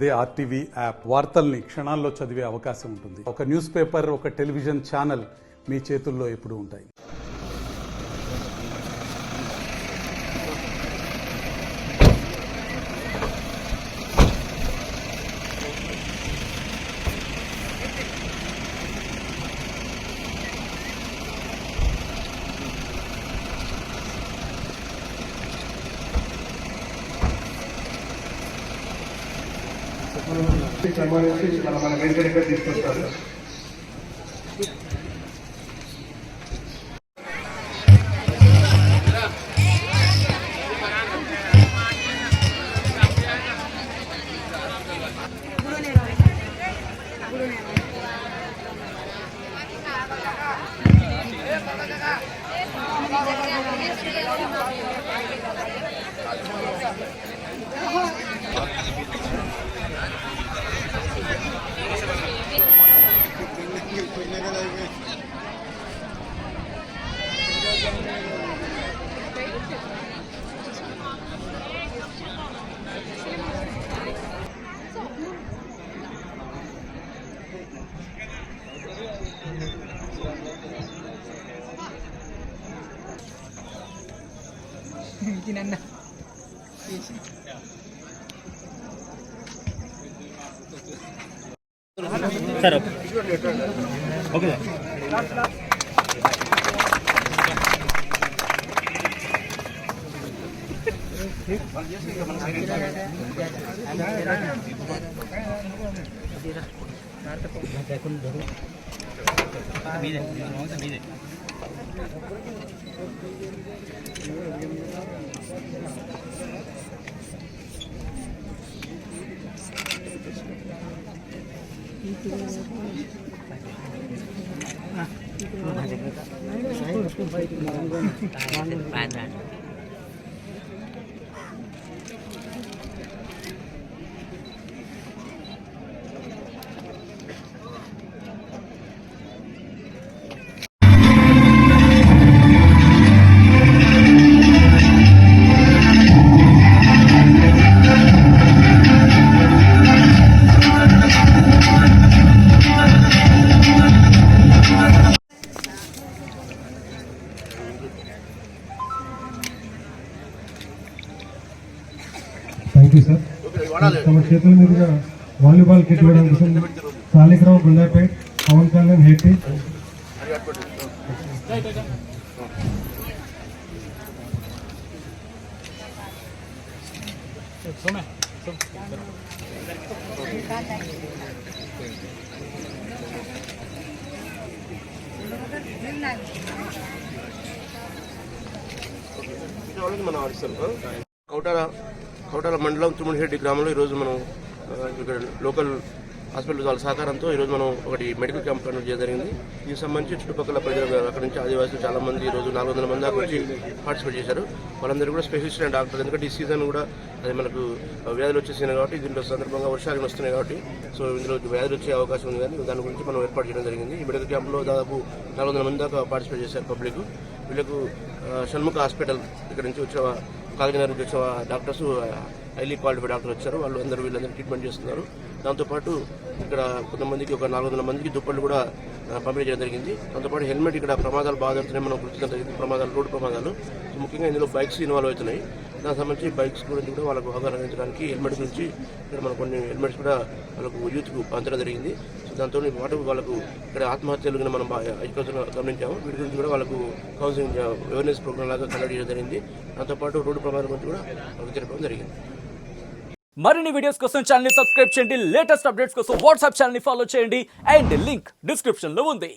అదే RTV app వార్తల్ని క్షణాల్లో చదివే అవకాశం ఉంటుంది. ఒక న్యూస్ పేపర్, ఒక టెలివిజన్ ఛానల్ మీ చేతుల్లో ఎప్పుడూ ఉంటాయి. సంబంధించి మన వెంటనే తీసుకొస్తారు. Sir okay thank you sir. తమ చేతుల మీదుగా వాలీబాల్ కిట్ ఇవ్వడం కోసం సాలిగ్రామ్, గుండాపేట్, పవన్ కళ్యాణ్, హెట్టి కౌటాల మండలం తుమ్మిడిహెడ్డి గ్రామంలో ఈరోజు మనం ఇక్కడ లోకల్ హాస్పిటల్ వాళ్ళ సహకారంతో ఈరోజు మనం ఒకటి మెడికల్ క్యాంప్ కండక్ట్ చేయడం జరిగింది. దీనికి సంబంధించి చుట్టుపక్కల ప్రజలు అక్కడ నుంచి ఆదివాసులు చాలా మంది ఈరోజు 400 మంది దాకా వచ్చి పార్టిసిపేట్ చేశారు. వాళ్ళందరూ కూడా స్పెషలిస్ట్ అండ్ డాక్టర్, ఎందుకంటే ఈ సీజన్ కూడా అది మనకు వ్యాధులు వచ్చేసినాయి కాబట్టి దీంట్లో సందర్భంగా వర్షాలు వస్తున్నాయి కాబట్టి సో ఇందులో వ్యాధులు వచ్చే అవకాశం ఉంది. కానీ దాని గురించి మనం ఏర్పాటు చేయడం జరిగింది. ఈ మెడికల్ క్యాంప్లో దాదాపు 400 మంది దాకా పార్టిసిపేట్ చేశారు పబ్లిక్. వీళ్ళకు షణ్ముఖ హాస్పిటల్ ఇక్కడ నుంచి వచ్చిన కాకినాడ నుంచి వచ్చిన డాక్టర్స్, హైలీ క్వాలిఫైడ్ డాక్టర్ వచ్చారు. వీళ్ళందరూ ట్రీట్మెంట్ చేస్తున్నారు. దాంతోపాటు ఇక్కడ కొంతమందికి ఒక 400 మందికి దుప్పట్లు కూడా పంపిణీ చేయడం జరిగింది. దాంతోపాటు హెల్మెట్ ఇక్కడ ప్రమాదాలు బాగా జరుగుతున్నాయి మనం గుర్తించడం జరిగింది. రోడ్డు ప్రమాదాలు ముఖ్యంగా ఇందులో బైక్స్ ఇన్వాల్వ్ అవుతున్నాయి. దానికి సంబంధించి బైక్స్ గురించి కూడా వాళ్ళకు అవగాహన అందించడానికి హెల్మెట్ గురించి ఇక్కడ మనం కొన్ని హెల్మెట్స్ కూడా వాళ్ళకు యూత్కు పంచడం జరిగింది. సో దాంతో వాళ్ళకు ఇక్కడ ఆత్మహత్యలు మనం గమనించాము. వీటి గురించి కూడా వాళ్ళకు కౌన్సిలింగ్ అవేర్నెస్ ప్రోగ్రామ్ లాగా కండక్ట్ చేయడం జరిగింది. దాంతోపాటు రోడ్డు ప్రమాదం గురించి కూడా వాళ్ళకి తెలపడం జరిగింది. మరిన్ని వీడియోస్ కోసం ఛానల్ ని సబ్స్క్రైబ్ చేయండి. లేటెస్ట్ అప్డేట్స్ కోసం వాట్సాప్ ఛానల్ ని ఫాలో చేయండి. అండ్ లింక్ డిస్క్రిప్షన్ లో ఉంది.